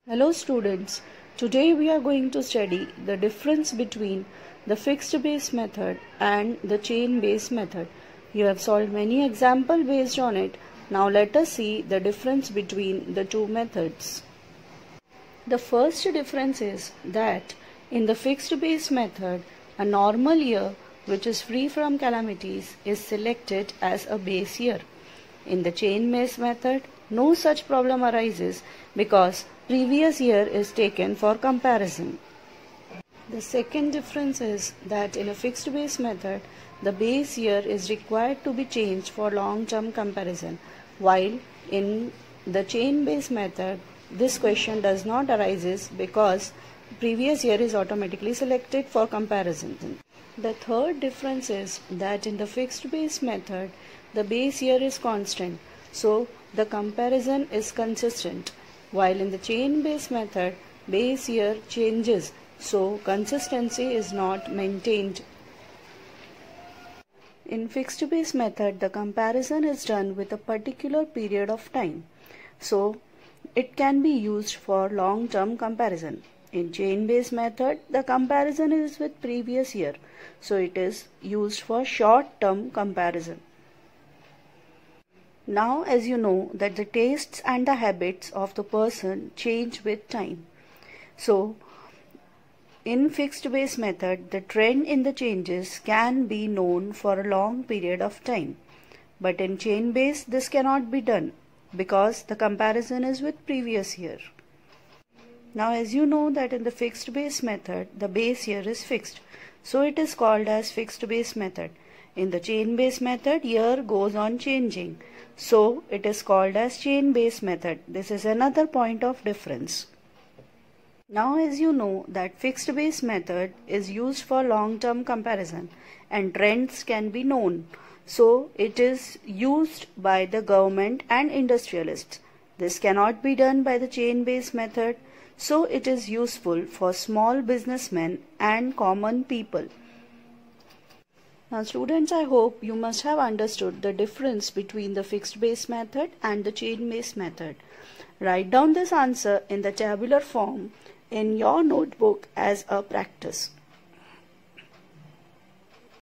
Hello students, today we are going to study the difference between the fixed base method and the chain base method. You have solved many examples based on it. Now let us see the difference between the two methods. The first difference is that in the fixed base method, a normal year which is free from calamities is selected as a base year. In the chain base method, no such problem arises because previous year is taken for comparison. The second difference is that in a fixed base method, the base year is required to be changed for long-term comparison, while in the chain base method, this question does not arises because previous year is automatically selected for comparison. The third difference is that in the fixed base method, the base year is constant, so the comparison is consistent, while in the chain base method, base year changes, so consistency is not maintained. In fixed base method, the comparison is done with a particular period of time, so it can be used for long-term comparison. In chain-based method, the comparison is with previous year, so it is used for short-term comparison. Now, as you know that the tastes and the habits of the person change with time. So, in fixed base method, the trend in the changes can be known for a long period of time. But in chain base, this cannot be done because the comparison is with previous year. Now, as you know that in the fixed base method, the base year is fixed. So, it is called as fixed base method. In the chain base method, year goes on changing. So, it is called as chain base method. This is another point of difference. Now, as you know that fixed base method is used for long-term comparison and trends can be known. So, it is used by the government and industrialists. This cannot be done by the chain base method. So, it is useful for small businessmen and common people. Now students, I hope you must have understood the difference between the fixed base method and the chain base method. Write down this answer in the tabular form in your notebook as a practice.